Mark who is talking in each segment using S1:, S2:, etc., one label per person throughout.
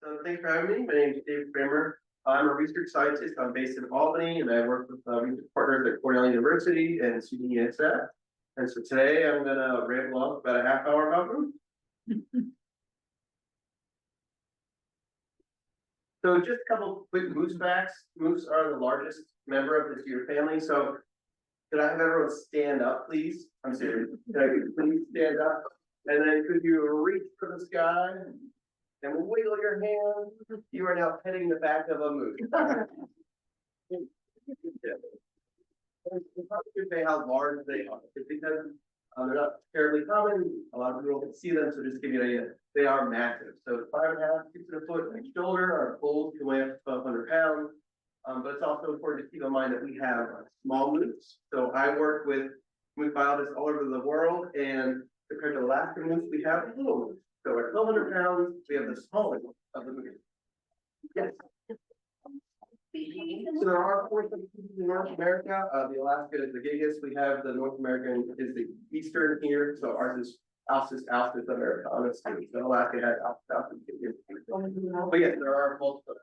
S1: So thanks for having me. My name is Dave Kramer. I'm a research scientist. I'm based in Albany, and I work with research partners at Cornell University and SUNY-ESF. And so today I'm going to ramble off about a half hour about moose. So just a couple quick moose facts. Moose are the largest member of the deer family. So could I have everyone stand up, please? I'm serious. Could I please stand up? And then could you reach for the sky and wiggle your hand? You are now petting the back of a moose. It's hard to say how large they are. It's because they're not terribly common. A lot of people can see them, so just to give you an idea, they are massive. So 5.5, 6 foot on each shoulder. Our bulls can weigh up to 1,200 pounds. But it's also important to keep in mind that we have small moose. So I work with moose biologists all over the world, and compared to Alaskan moose, we have little moose. So at 1,200 pounds, we have the smallest of the moose. Yes. So there are 4 subspecies in North America. The Alaska is the biggest. We have the North American is the eastern here. So ours is Alcis americanus. So Alaska has Alcis. But yes, there are multiple.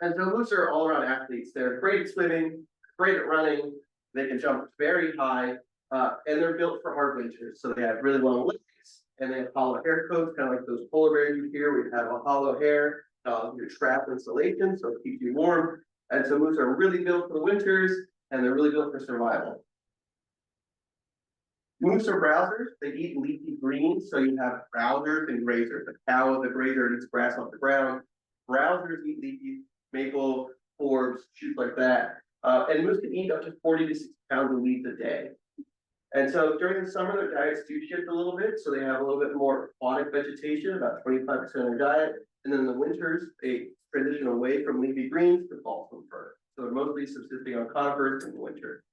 S1: And so moose are all around athletes. They're great at swimming, great at running. They can jump very high, and they're built for hard winters. So they have really long legs, and they have hollow hair coats, kind of like those polar bears you hear. We have a hollow hair. Your trap insulation, so it keeps you warm. And so moose are really built for the winters, and they're really built for survival. Moose are browsers. They eat leafy greens, so you have browsers and grazers. The cow is a grazer and eats grass off the ground. Browsers eat leafy maple, forbs, shoots like that. And moose can eat up to 40 to 60 pounds of leaves a day. And so during the summer, their diets do shift a little bit, so they have a little bit more aquatic vegetation, about 25% of their diet. And then in the winters, they transition away from leafy greens to balsam fir. So they're mostly subsisting on conifers in the winter.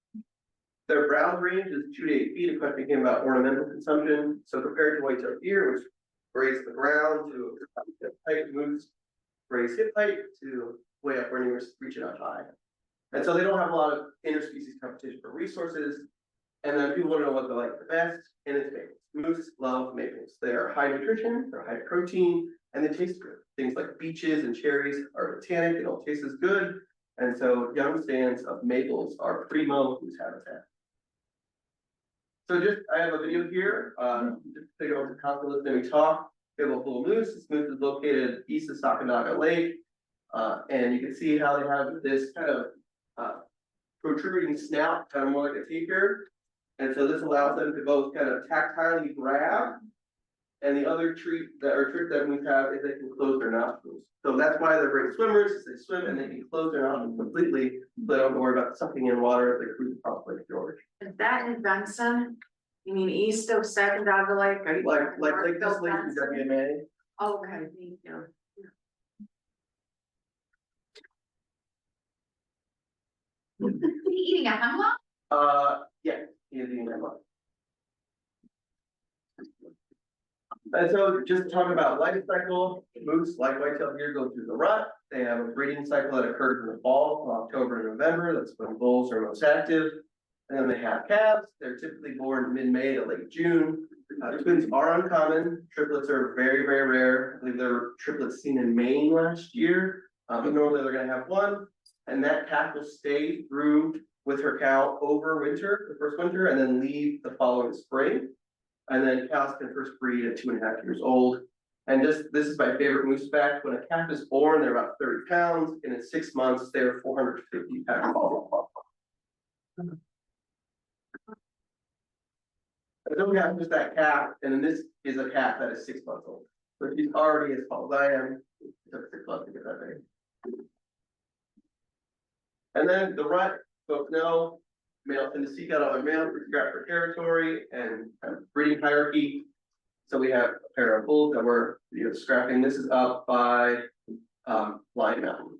S1: Their browse range is 2 to 8 feet. A question came about ornamental consumption. So compared to white-tailed deer, which graze the ground to hip height, moose graze hip height to way up where you're reaching out high. And so they don't have a lot of interspecies competition for resources. And then people want to know what they like the best, and it's maples. Moose love maples. They are high nutrition, they're high protein, and they taste good. Things like beeches and cherries are tannic, they don't taste as good. And so young stands of maples are primo moose habitat. So I have a video here, just to take over the concept and we talk. We have a full moose. This moose is located east of Sacandaga Lake. And you can see how they have this kind of protruding snout, kind of more like a tapir. And so this allows them to both kind of tactilely grab. And the other trick that we have is they can close their nostrils. So that's why they're great swimmers, is they swim and they can close their nostrils completely, so they don't have to worry about sucking in water if they cruise across Lake George.
S2: Is that in Benson? You mean east of Sacandaga Lake?
S1: Like this lake in WMA.
S2: Okay, thank you.
S3: Is he eating a hemlock?
S1: Yeah, he is eating hemlock. And so just talking about life cycle, moose, like white-tailed deer, go through the rut. They have a breeding cycle that occurs in the fall, from October and November. That's when bulls are most active. And then they have calves. They're typically born mid-May to late June. Twins are uncommon. Triplets are very, very rare. I believe there were triplets seen in Maine last year. But normally they're going to have one. And that calf will stay through with her cow over winter, the first winter, and then leave the following spring. And then cows can first breed at 2.5 years old. And this is my favorite moose fact. When a calf is born, they're about 30 pounds, and in 6 months, they're 450 pounds. And then we have just that calf, and then this is a calf that is 6 months old. So she's already as tall as I am. It took 6 months to get that big. And then the rut, folks know, males tend to seek out other males to scrap for territory and kind of breeding hierarchy. So we have a pair of bulls that we're scrapping. This is up by Lion Mountain.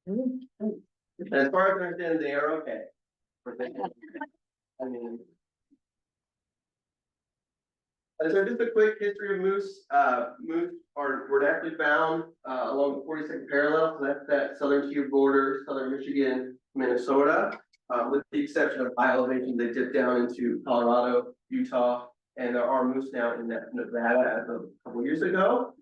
S1: And as far as I understand, they are okay. I mean, and so just a quick history of moose. Moose were naturally found along the 42nd parallel. So that's that southern tier border, southern Michigan, Minnesota. with the exception of high elevation, they dip down into Colorado, Utah, and there are moose now in Nevada as of a couple years ago.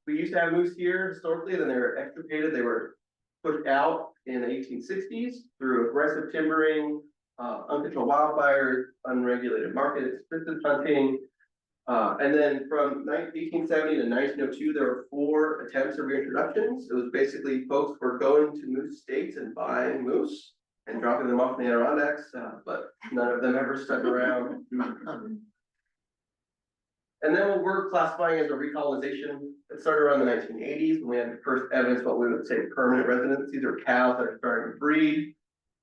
S1: We used to have moose here historically, then they were extirpated, they were pushed out in the 1860s through aggressive timbering, uncontrolled wildfires, unregulated market extensive hunting. And then from 1870 to 1902, there were 4 attempts of reintroductions. It was basically folks were going to moose states and buying moose and dropping them off in the Adirondacks, but none of them ever stuck around. And then what we're classifying as a recolonization, it started around the 1980s when we had the first evidence what we would say permanent residents. These are cows that are starting to breed.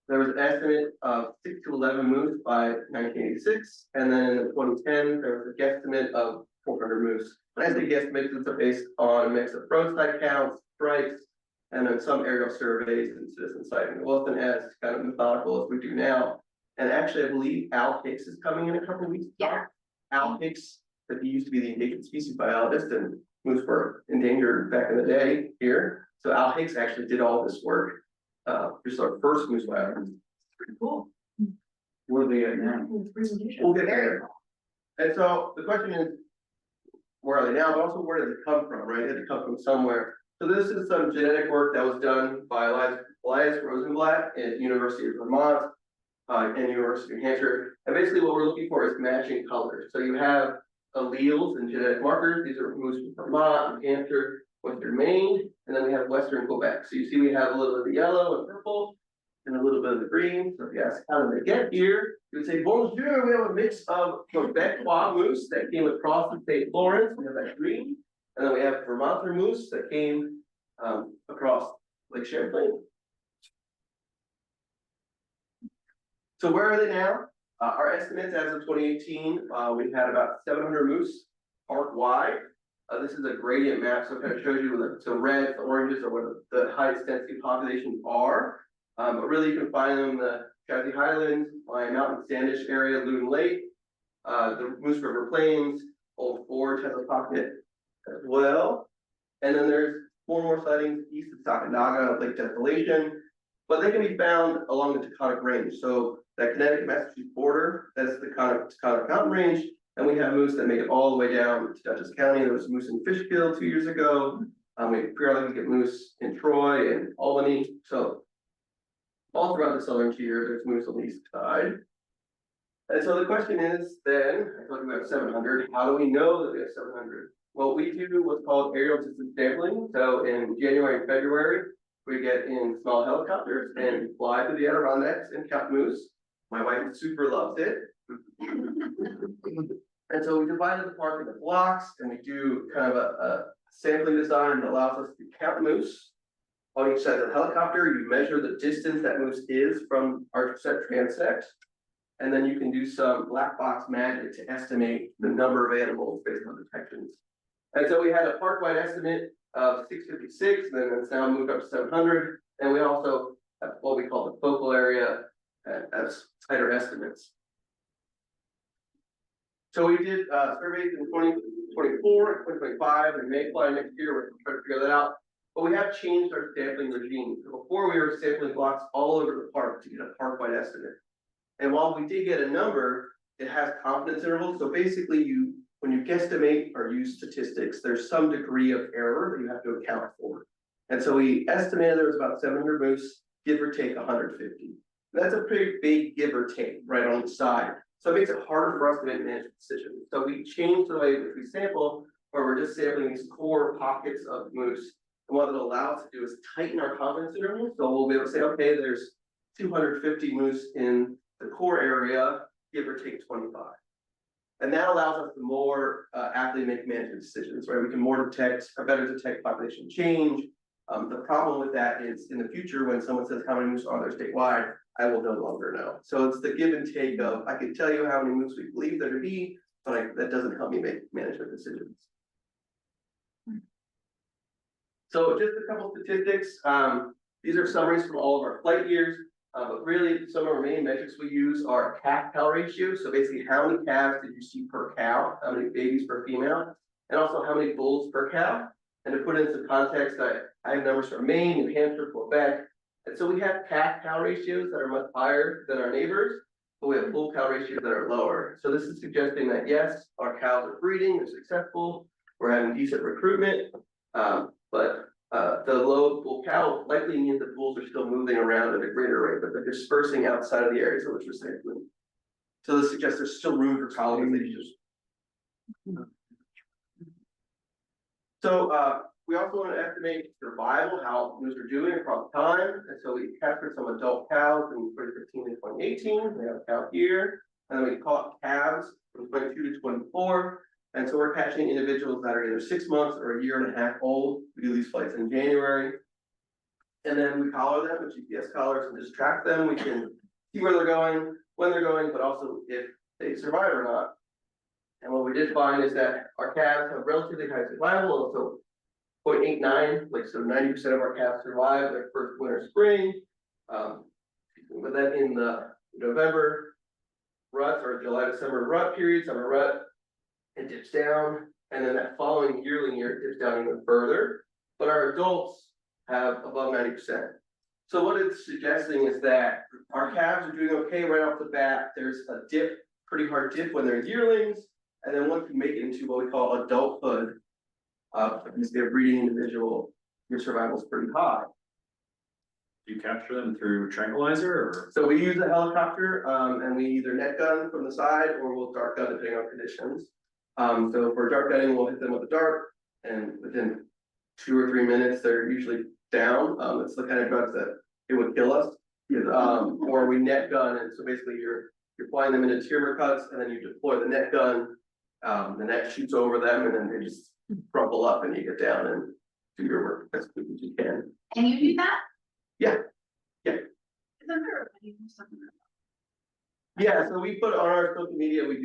S1: There was an estimate of 6 to 11 moose by 1986, and then in 2010 there was a guesstimate of 400 moose. When I say guesstimates, it's based on a mix of roadside counts, strikes, and then some aerial surveys and citizen sighting. It wasn't as kind of methodical as we do now. And actually, I believe Al Hicks is coming in a couple of weeks.
S3: Yeah.
S1: Al Hicks, that he used to be the endangered species biologist, and moose were endangered back in the day here. So Al Hicks actually did all this work. Just our first moose biologist.
S2: Pretty cool.
S1: What are they at now? We'll get there. And so the question is, where are they now? But also, where did they come from, right? They had to come from somewhere. So this is some genetic work that was done by Elias Rosenblatt at University of Vermont and University of New Hampshire. And basically what we're looking for is matching colors. So you have alleles and genetic markers. These are moose from Vermont, New Hampshire, Western Maine, and then we have Western Quebec. So you see we have a little bit of the yellow and purple and a little bit of the green. So if you ask how did they get here, you would say, bonjour, we have a mix of Quebecois moose that came across the St. Lawrence. We have that green. And then we have Vermonter moose that came across Lake Champlain. So where are they now? Our estimates as of 2018, we've had about 700 moose park-wide. This is a gradient map, so it kind of shows you the reds, the oranges, or what the highest density populations are. But really, you can find them in the Chazy Highlands, Lion Mountain, Standish area, Loon Lake, the Moose River Plains, Old Forge has a pocket as well. And then there's 4 more sightings east of Sacandaga, Lake Desolation, but they can be found along the Taconic Range. So that Connecticut-Massachusetts border, that's the Taconic Mountain Range, and we have moose that make it all the way down to Dutchess County. There was moose in Fishkill 2 years ago. We periodically get moose in Troy and Albany. So all throughout the southern tier, there's moose on the east side. And so the question is then, I told you we have 700. How do we know that we have 700? Well, we do what's called aerial distance sampling. So in January and February, we get in small helicopters and fly to the Adirondacks and count moose. My wife super loves it. And so we divided the park into blocks, and we do kind of a sampling design that allows us to count moose. On each side of the helicopter, you measure the distance that moose is from our set transects. And then you can do some black box magic to estimate the number of animals based on detections. And so we had a park-wide estimate of 656, and then it's now moved up to 700. And we also have what we call the focal area as tighter estimates. So we did surveys in 2024 and 2025, and may fly next year. We're trying to figure that out. But we have changed our sampling regime. So before we were sampling blocks all over the park to get a park-wide estimate. And while we did get a number, it has confidence intervals. So basically when you guesstimate or use statistics, there's some degree of error that you have to account for. And so we estimated there was about 700 moose, give or take 150. That's a pretty big give or take right on each side. So it makes it harder for us to make management decisions. So we changed the way in which we sample, where we're just sampling these core pockets of moose. And what it allows us to do is tighten our confidence intervals. So we'll be able to say, okay, there's 250 moose in the core area, give or take 25. And that allows us to more aptly make management decisions, right? We can better detect population change. The problem with that is in the future, when someone says how many moose are there statewide, I will no longer know. So it's the give and take of, I can tell you how many moose we believe there to be, but that doesn't help me make management decisions. So just a couple statistics. These are summaries from all of our flight years. But really, some of our main metrics we use are calf-cow ratio. So basically, how many calves did you see per cow? How many babies per female? And also, how many bulls per cow? And to put it into context, I have numbers from Maine, New Hampshire, Quebec, And so we have calf cow ratios that are much higher than our neighbors, but we have bull cow ratios that are lower. So this is suggesting that yes, our cows are breeding, they're successful, we're having decent recruitment, but the low bull cow likely means that bulls are still moving around at a greater rate, but they're dispersing outside of the areas in which we're sampling. So this suggests there's still room for colonization. So we also want to estimate survival, how moose are doing across time. And so we captured some adult cows in 2015 and 2018. We have a cow here. And then we caught calves from 22 to 24. And so we're catching individuals that are either 6 months or a year and a half old. We do these flights in January. And then we collar them with GPS collars and just track them. We can see where they're going, when they're going, but also if they survive or not. And what we did find is that our calves have relatively high survival, so 0.89, like so 90% of our calves survive their first winter, spring. But then in the November rut or July, December rut period, summer rut, it dips down, and then that following yearling year, it dips down even further. But our adults have above 90%. So what it's suggesting is that our calves are doing okay right off the bat. There's a dip, pretty hard dip when they're yearlings. And then once you make it into what we call adulthood, if they're a breeding individual, your survival is pretty high.
S4: Do you capture them through tranquilizer or?
S1: So we use a helicopter, and we either net gun from the side or we'll dart gun depending on conditions. So for dart gunning, we'll hit them with a dart, and within 2 or 3 minutes, they're usually down. It's the kind of drugs that it would kill us. Or we net gun, and so basically you're flying them into timber cuts, and then you deploy the net gun. The net shoots over them, and then they just crumple up, and you get down and do your work as quick as you can.
S3: Can you do that?
S1: Yeah.
S3: Isn't there something?
S1: Yeah, so we put on our social media, we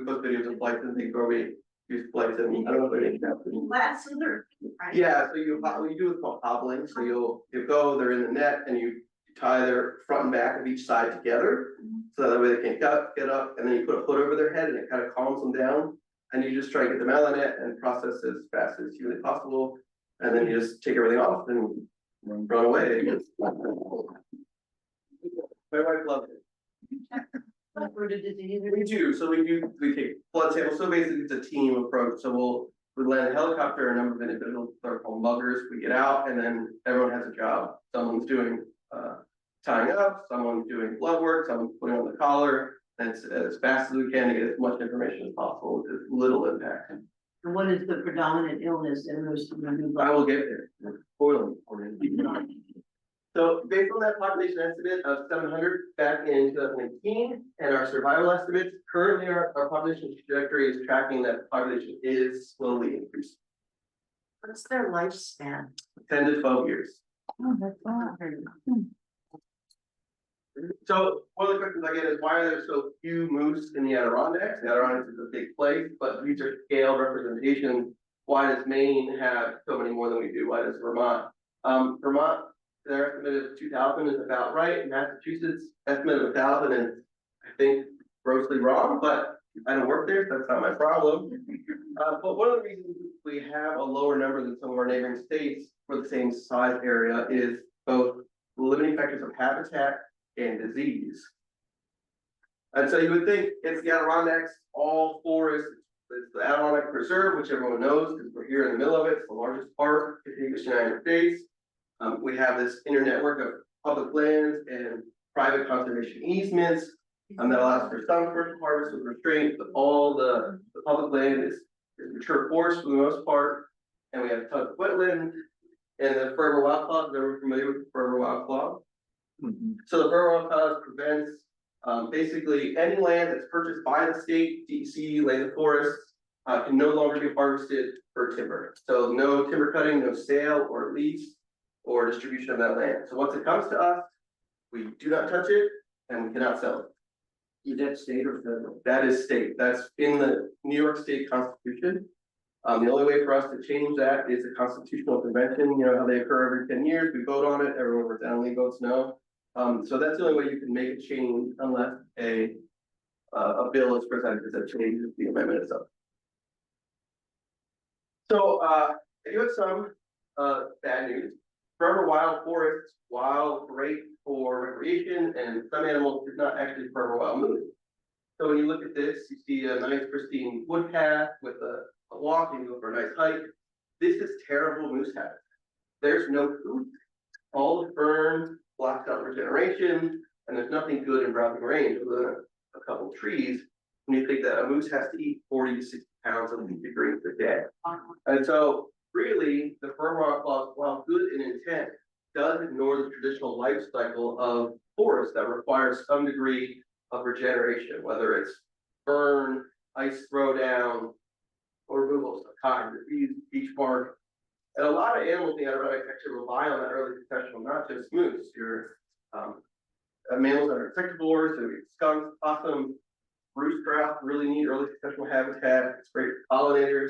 S1: post videos of flights and things where we use flights, and I don't know if they're named.
S3: Last summer, right?
S1: Yeah, so you do what's called hobbling. So you'll go, they're in the net, and you tie their front and back of each side together, so that way they can't get up, and then you put a hood over their head, and it kind of calms them down. And you just try to get them out of the net and process as fast as humanly possible, and then you just take everything off and run away. My wife loves it. We do. So we take blood samples. So basically it's a team approach. So we land a helicopter, a number of individuals that are called muggers. We get out, and then everyone has a job. Someone's doing tying up, someone's doing blood work, someone's putting on the collar, and it's as fast as we can to get as much information as possible with as little impact.
S5: And what is the predominant illness in most of the new?
S1: I will get there. Spoiling for you. So based on that population estimate of 700 back in 2019, and our survival estimates, currently our population trajectory is tracking that the population is slowly increasing.
S2: What's their lifespan?
S1: 10 to 12 years.
S5: Oh, that's not very good.
S1: So one of the questions I get is why are there so few moose in the Adirondacks? The Adirondacks is a big place, but these are scale representations. Why does Maine have so many more than we do? Why does Vermont? Vermont, their estimate of 2,000 is about right. Massachusetts estimate of 1,000 is, I think, grossly wrong, but I don't work there, so that's not my problem. But one of the reasons we have a lower number than some of our neighboring states for the same size area is both limiting factors of habitat and disease. And so you would think it's the Adirondacks, all forest, it's the Adirondack Preserve, which everyone knows because we're here in the middle of it. It's the largest park in the United States. We have this inner network of public lands and private conservation easements that allows for some commercial harvest with restraint, but all the public land is mature forest for the most part. And we have a ton of wetland and the Furbear wildclaw. Everyone familiar with the Furbear wildclaw? So the Furbear wildclaw prevents basically any land that's purchased by the state, DEC, land forests, can no longer be harvested for timber. So no timber cutting, no sale or lease or distribution of that land. So once it comes to us, we do not touch it and we cannot sell it. Is that state or federal? That is state. That's in the New York State Constitution. The only way for us to change that is a constitutional convention. You know how they occur every 10 years. We vote on it. Everyone resoundingly votes no. So that's the only way you can make a change unless a bill is presented that changes the amendment itself. So I do have some bad news. forever wild forests, while great for recreation, and some animals, is not actually forever wild moose. So when you look at this, you see a nice pristine wood path with a walk, and you go for a nice hike. This is terrible moose habitat. There's no food. All the fern blocks out regeneration, and there's nothing good in browsing range other than a couple trees. When you think that a moose has to eat 40 to 60 pounds of leafy greens a day. And so really, the fern rock clause, while good in intent, does ignore the traditional life cycle of forests that requires some degree of regeneration, whether it's burn, ice throwdown, or removal of cotton, disease, beech bark. And a lot of animals in the Adirondacks actually rely on that early successional, not just moose. Your mammals that are insectivores, so skunks, possums, roost grouse really need early successional habitat. It's great for pollinators.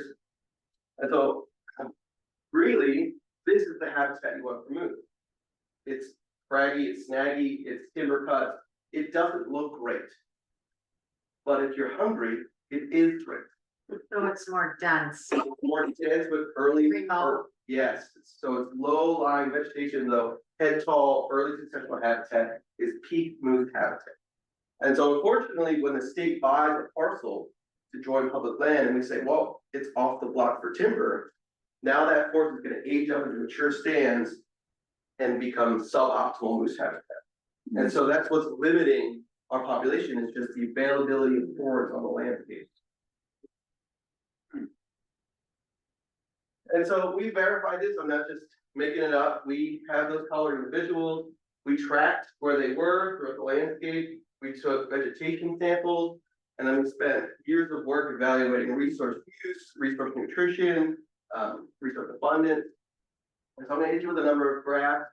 S1: And so really, this is the habitat you want for moose. It's craggy, it's snaggy, it's timber cuts. It doesn't look great. But if you're hungry, it is great.
S2: So it's more dense.
S1: More dense with early.
S2: Remote.
S1: Yes, so it's low-lying vegetation, though, head tall, early successional habitat is peak moose habitat. And so unfortunately, when the state buys a parcel to join public land and we say, well, it's off the block for timber, now that forest is gonna age up into mature stands and become suboptimal moose habitat. And so that's what's limiting our population, is just the availability of forest on the landscape. And so we verified this, I'm not just making it up, we have those colored visuals, we tracked where they were throughout the landscape, we took vegetation samples, and then we spent years of work evaluating resource use, resource nutrition, resource abundance. And so I'm gonna hit you with a number of graphs.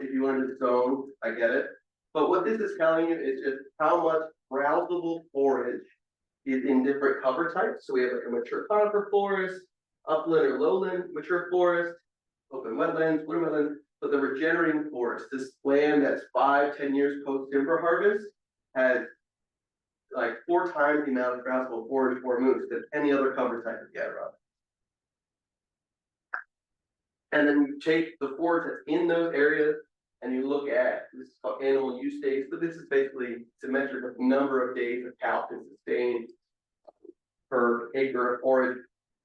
S1: If you wanted to zone, I get it. But what this is telling you is just how much browsable forage is in different cover types. So we have like a mature conifer forest, upland or lowland mature forest, open wetlands, wood wetlands, but the regenerating forest, this land that's 5-10 years post timber harvest, has like 4 times the amount of browsable forage for moose than any other cover type of Adirondacks. And then you take the forage that's in those areas and you look at, this is called animal use days, but this is basically symmetric of number of days a cow can sustain per acre of forage.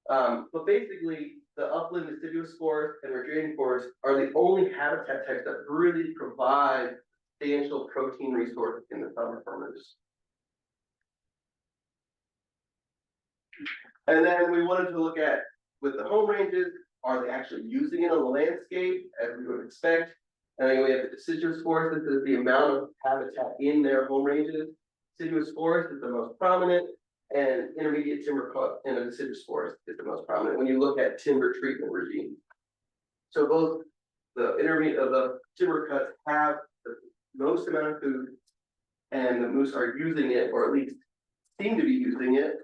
S1: But basically, the upland deciduous forest and regenerating forest are the only habitat types that really provide substantial protein resources in the summer for moose. And then we wanted to look at, with the home ranges, are they actually using it on the landscape as we would expect? And then we have the deciduous forest. This is the amount of habitat in their home ranges. Deciduous forest is the most prominent, and intermediate timber cut in a deciduous forest is the most prominent when you look at timber treatment regime. So both the intermediate of the timber cuts have the most amount of food, and the moose are using it, or at least seem to be using it.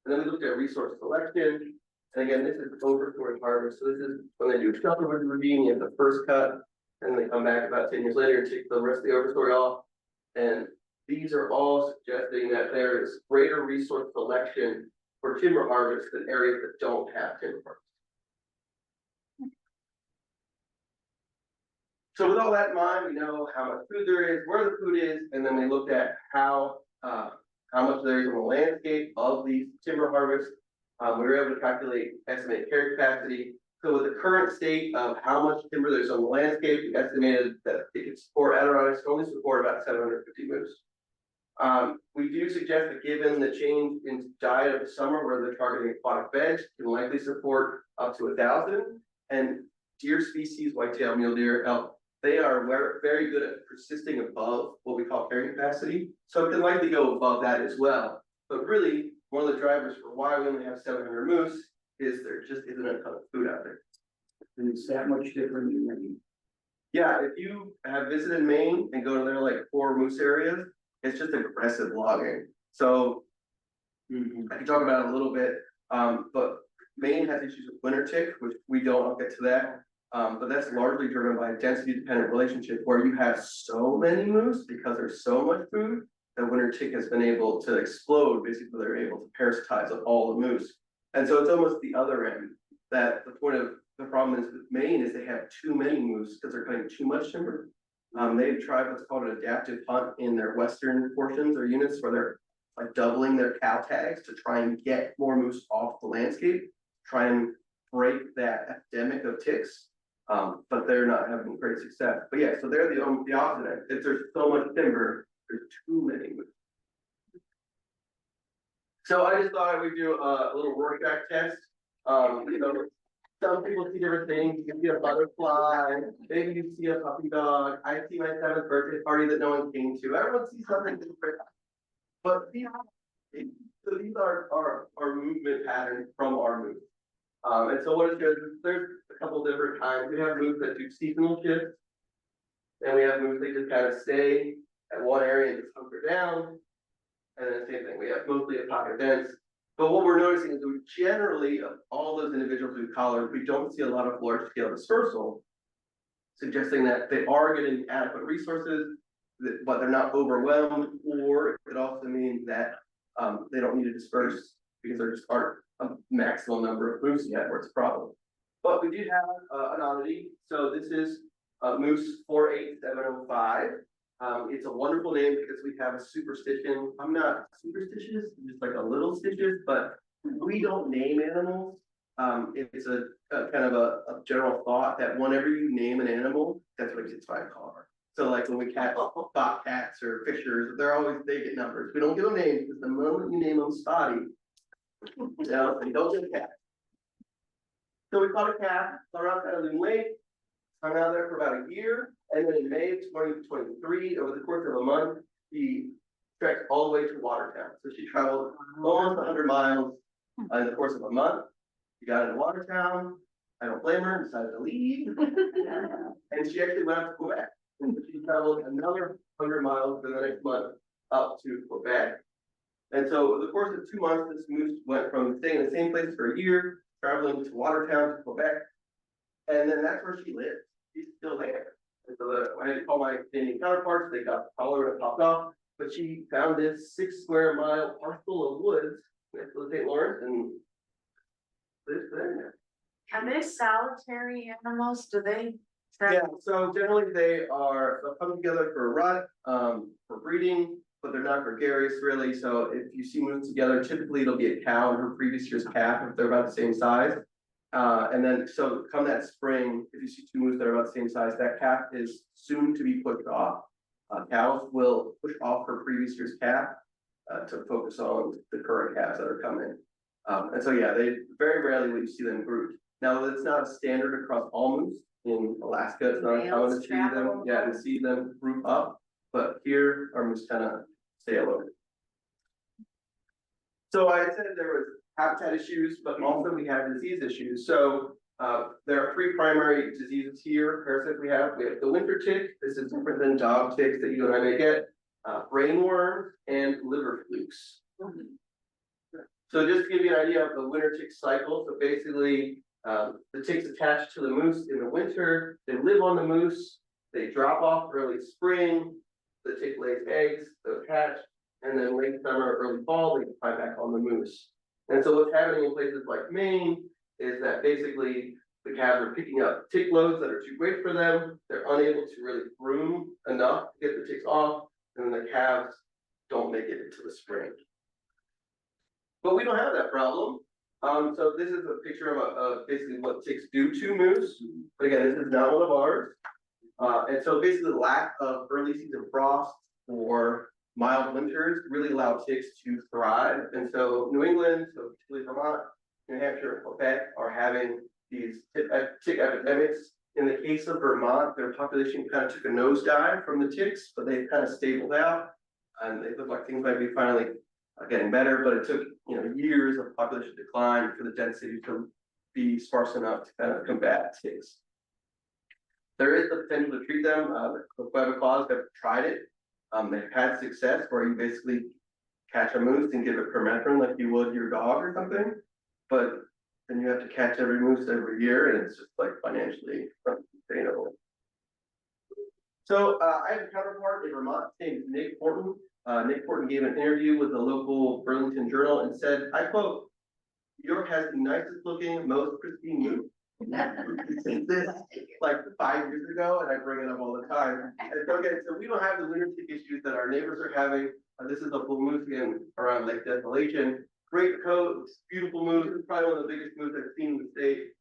S1: And then we looked at resource selection. And again, this is overstory harvest. So this is when they do shelter with the regime, you have the first cut, and they come back about 10 years later and take the rest of the overstory off. And these are all suggesting that there is greater resource selection for timber harvest than areas that don't have timber harvest. So with all that in mind, we know how much food there is, where the food is, and then we looked at how much there is on the landscape of these timber harvests. We were able to estimate carry capacity. So with the current state of how much timber there's on the landscape, we estimated that it could support Adirondacks, only support about 750 moose. We do suggest that given the change in diet of the summer, where they're targeting aquatic veg, can likely support up to 1,000. And deer species, whitetail mule deer, elk, they are very good at persisting above what we call carrying capacity. So it can likely go above that as well. But really, one of the drivers for why we only have 700 moose is there just isn't a ton of food out there.
S6: And it's that much different in Maine.
S1: Yeah, if you have visited Maine and go to their like 4 moose areas, it's just aggressive logging. So I can talk about it a little bit, but Maine has issues with winter tick, which we don't, I'll get to that. But that's largely driven by a density dependent relationship where you have so many moose because there's so much food that winter tick has been able to explode. Basically, they're able to parasitize on all the moose. And so it's almost the other end, that the point of the problem is with Maine is they have too many moose because they're cutting too much timber. They've tried what's called an adaptive hunt in their western portions or units where they're like doubling their cow tags to try and get more moose off the landscape, try and break that epidemic of ticks. But they're not having great success. But yeah, so they're the opposite. If there's so much timber, there's too many moose. So I just thought I would do a little Rorschach test. You know, some people see different things. You can see a butterfly, maybe you see a puppy dog. I see my 7th birthday party that no one came to. Everyone sees something different. But so these are our movement patterns from our moose. And so what it shows is there's a couple different kinds. We have moose that do seasonal shifts. And we have moose that just kind of stay at one area and just hunker down. And then same thing, we have mostly a pocket events. But what we're noticing is we generally, of all those individuals we've collared, we don't see a lot of large scale dispersal, suggesting that they are getting adequate resources, but they're not overwhelmed, or it could also mean that they don't need to disperse because there just aren't a maximum number of moose yet where it's a problem. But we do have an oddity. So this is moose 48705. It's a wonderful name because we have a superstition. I'm not superstitious, just like a little stitches, but we don't name animals. It's a kind of a general thought that whenever you name an animal, that's what gets by a car. So like when we catch bobcats or fishers, they get numbers. We don't give them names because the moment you name them Spotty, you know, they don't get a cat. So we caught a cat around Loon Lake, hung out there for about a year, and then in May of 2023, over the course of a month, she trekked all the way to Watertown. So she traveled almost 100 miles in the course of a month. She got into Watertown. I don't blame her, decided to leave. And she actually went up to Quebec. And she traveled another 100 miles for the next month up to Quebec. And so over the course of 2 months, this moose went from staying in the same place for a year, traveling to Watertown to Quebec. And then that's where she lives. She's still there. And so when I call my Canadian counterparts, they got the collar and popped off. But she found this 6 square mile parcel of woods next to the St. Lawrence and lives there.
S2: Are they solitary animals? Do they?
S1: Yeah, so generally they'll come together for a rut, for breeding, but they're not gregarious really. So if you see moose together, typically it'll be a cow and her previous year's calf if they're about the same size. And then, so come that spring, if you see 2 moose that are about the same size, that calf is soon to be pushed off. Cows will push off her previous year's calf to focus on the current calves that are coming. And so, yeah, they very rarely will you see them grouped. Now, that's not a standard across all moose. In Alaska, it's not common to see them group up, but here our moose kind of stay alone. So I said there was habitat issues, but also we have disease issues. So there are 3 primary diseases here, parasites we have. We have the winter tick. This is different than dog ticks that you and I may get. Brainworm and liver flukes. So just to give you an idea of the winter tick cycle, so basically the ticks attach to the moose in the winter, they live on the moose, they drop off early spring, the tick lays eggs, they'll hatch, and then late summer, early fall, they fly back on the moose. And so what's happening in places like Maine is that basically the calves are picking up tick loads that are too great for them, they're unable to really groom enough to get the ticks off, and the calves don't make it into the spring. But we don't have that problem. So this is a picture of basically what ticks do to moose. But again, this is not one of ours. And so basically the lack of early season frost or mild winters really allow ticks to thrive. And so New England, so particularly Vermont, New Hampshire, and Quebec are having these tick epidemics. In the case of Vermont, their population kind of took a nosedive from the ticks, but they've kind of stabled out. And they look like things might be finally getting better, but it took years of population decline for the density to be sparse enough to kind of combat ticks. There is the potential to treat them. The Quebec claws have tried it. They've had success where you basically catch a moose and give it permethrin like you would your dog or something, but then you have to catch every moose every year, and it's just like financially unsustainable. So I have a counterpart in Vermont. His name is Nick Horton. Nick Horton gave an interview with the local Burlington Journal and said, I quote, "New York has the nicest looking, most pristine moose. This, like 5 years ago, and I bring it up all the time. And okay, so we don't have the winter tick issues that our neighbors are having. This is a bull moose again around Lake Desolation. Great coat, beautiful moose. It's probably one of the biggest moose I've seen in the state.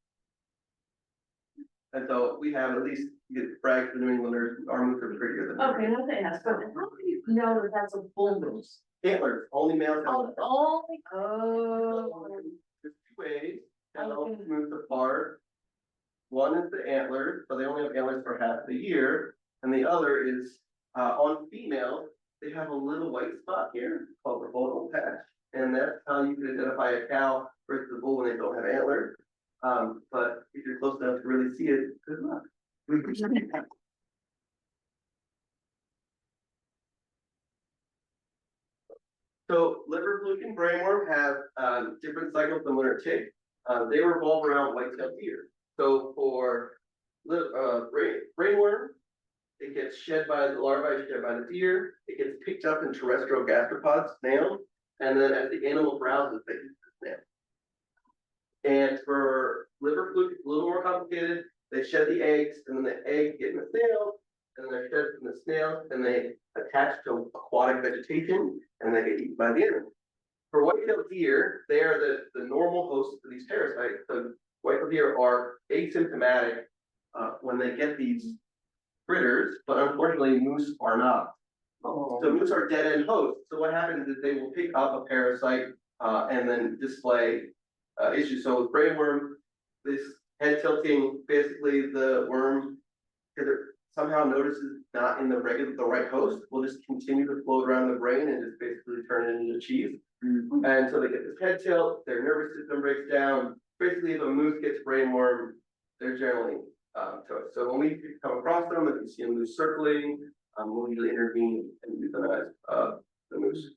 S1: And so we have at least get bragged to the New Englanders, our moose are prettier than theirs.
S5: Okay, now they ask, but how do you know that that's a bull moose?
S1: Antlers, only male antlers.
S5: Oh.
S1: There's two ways to help
S5: Okay.
S1: moose apart. One is the antlers, so they only have antlers for half the year, and the other is on females, they have a little white spot here called the revoltal patch, and that's how you can identify a cow versus a bull when they don't have antlers. But if you're close enough to really see it, good luck. So liver fluke and brainworm have different cycles than winter tick. They revolve around white-tailed deer. So for brainworm, it gets shed by the larvae, shed by the deer. It gets picked up in terrestrial gastropods, snails, and then as the animal browses, they eat the snail. And for liver fluke, it's a little more complicated. They shed the eggs, and then the eggs get in the snail, and then they're shed from the snail, and they attach to aquatic vegetation, and they get eaten by the animal. For white-tailed deer, they are the normal hosts for these parasites. So white-tailed deer are asymptomatic when they get these critters, but unfortunately moose are not. So moose are dead-end hosts. So what happens is they will pick up a parasite and then display issues. So with brainworm, this head tilting, basically the worm somehow notices not in the right host, will just continue to float around the brain and just basically turn it into cheese. And so they get this head tilt, their nervous system breaks down. Basically, if a moose gets brainworm, they're generally toast. So when we come across them, if you see a moose circling, we'll usually intervene and euthanize the moose.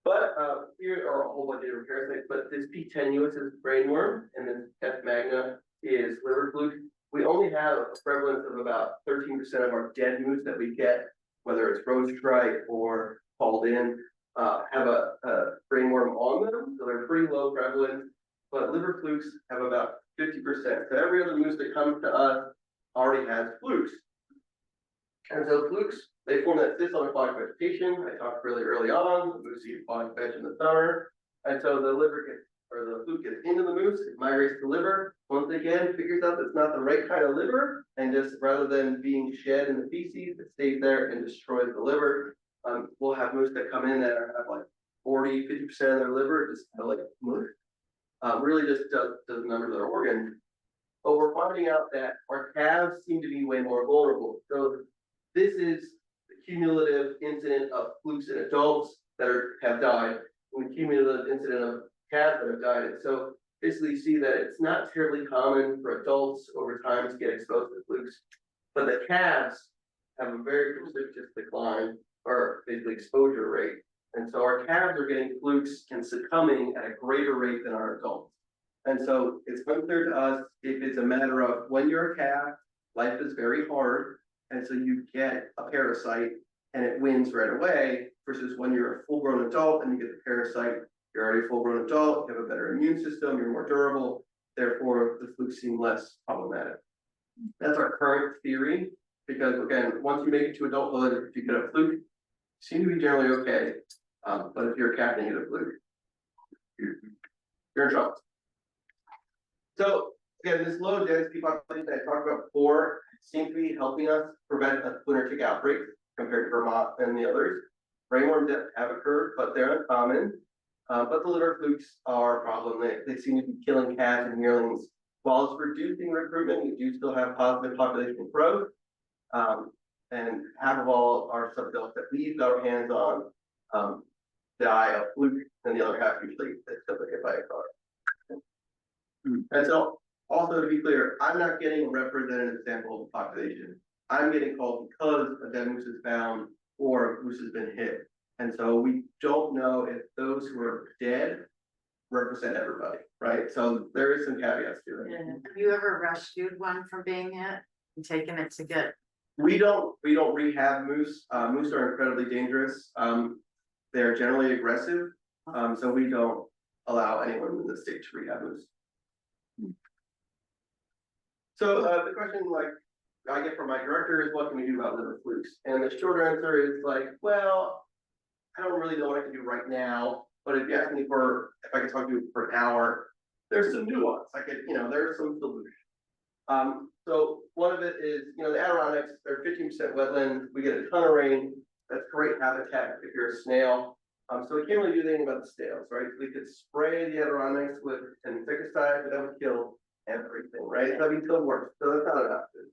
S1: But here are a whole bunch of different parasites, but this P. tenuis is brainworm, and then F. magna is liver fluke. We only have a prevalence of about 13% of our dead moose that we get, whether it's road strike or called in, have a brainworm on them, so they're pretty low prevalence. But liver flukes have about 50%. So every other moose that comes to us already has flukes. And so flukes, they form that cyst on aquatic vegetation. I talked really early on, the moose eat aquatic veg in the summer. And so the fluke gets into the moose, it migrates to the liver. Once again, figures out that it's not the right kind of liver, and just rather than being shed in the feces, it stays there and destroys the liver. We'll have moose that come in that have like 40, 50% of their liver, just kind of like moose. Really just does numbers of their organs. But we're finding out that our calves seem to be way more vulnerable. So this is the cumulative incident of flukes in adults that have died, and the cumulative incident of calves that have died. And so basically you see that it's not terribly common for adults over time to get exposed to flukes, but the calves have a very precipitous decline, or basically exposure rate. And so our calves are getting flukes and succumbing at a greater rate than our adults. And so it's unclear to us if it's a matter of when you're a calf, life is very hard, and so you get a parasite and it wins right away, versus when you're a full-grown adult and you get the parasite, you're already a full-grown adult, you have a better immune system, you're more durable, therefore the flukes seem less problematic. That's our current theory, because again, once you make it to adulthood, if you get a fluke, you seem to be generally okay. But if you're a calf and you get a fluke, you're in trouble. So again, this low density population that I talked about before seems to be helping us prevent a winter tick outbreak compared to Vermont and the others. Brainworm deaths have occurred, but they're uncommon. But the liver flukes are a problem. They seem to be killing calves and yearlings. While it's reducing recruitment, we do still have positive population growth. And half of all our subadults that we've got our hands on die of fluke, and the other half usually is simply hit by a car. And so, also to be clear, I'm not getting a representative sample of the population. I'm getting called because a dead moose is found or a moose has been hit. And so we don't know if those who are dead represent everybody, right? So there is some caveats to it.
S2: Have you ever rescued one from being hit and taken it to get?
S1: We don't rehab moose. Moose are incredibly dangerous. They're generally aggressive. So we don't allow anyone in the state to rehab moose. So, the question like I get from my director is what can we do about liver flukes? And the short answer is like, well, I don't really know what I can do right now, but if you ask me if I could talk to you for an hour, there's some nuance. There's some solution. So one of it is, the Adirondacks, they're 15% wetland. We get a ton of rain. That's great habitat if you're a snail. So we can't really do anything about the snails, right? We could spray the Adirondacks with an insecticide, but that would kill everything, right? That would kill worse. So that's not an option.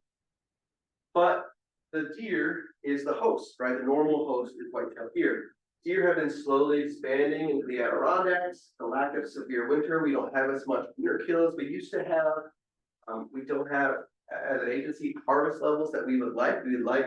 S1: But the deer is the host, right? The normal host is white-tailed deer. Deer have been slowly expanding into the Adirondacks. The lack of severe winter, we don't have as much winter kill as we used to have. We don't have, as an agency, harvest levels that we would like. We would like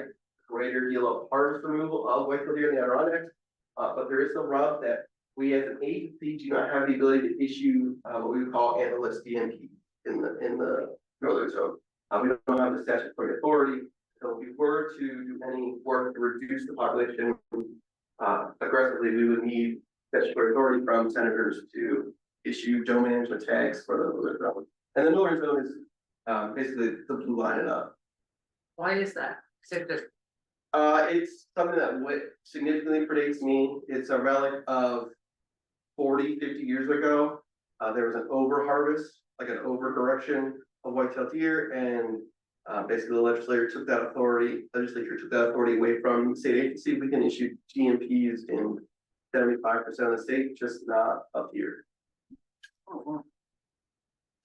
S1: greater deal of harvest removal of white-tailed deer in the Adirondacks. But there is a rub that we as an agency do not have the ability to issue what we would call antlerless DMP in the northern zone. We don't have the statutory authority. So if we were to do any work to reduce the population aggressively, we would need statutory authority from senators to issue zone management tags for the northern zone. And the northern zone is basically the blue line it up.
S2: Why is that?
S1: It's something that significantly predates me. It's a relic of 40, 50 years ago. There was an over harvest, like an overcorrection of white-tailed deer, and basically the legislature took that authority away from the state agency. We can issue GMPs in 75% of the state, just not up here.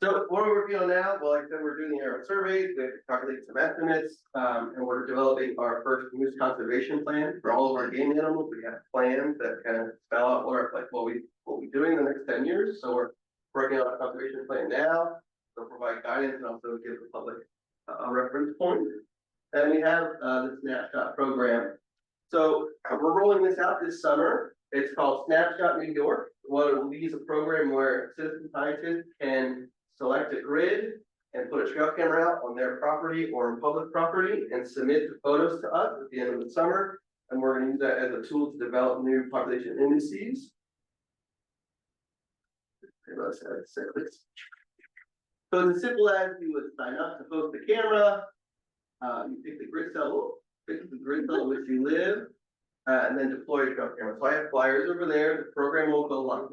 S1: So what are we working on now? Well, like I said, we're doing the aerial surveys, we have to calculate some estimates, and we're developing our first moose conservation plan for all of our game animals. We have plans that kind of spell out what we're doing in the next 10 years. So we're working on a conservation plan now. They'll provide guidance and also give the public a reference point. And we have the snapshot program. So we're rolling this out this summer. It's called Snapshot New York. What it will be is a program where citizen scientists can select a grid and put a trail camera out on their property or on public property and submit the photos to us at the end of the summer. And we're going to use that as a tool to develop new population indices. So it's as simple as you would sign up to host the camera, you pick the grid cell in which you live, and then deploy your trail camera. So I have flyers over there. The program will go live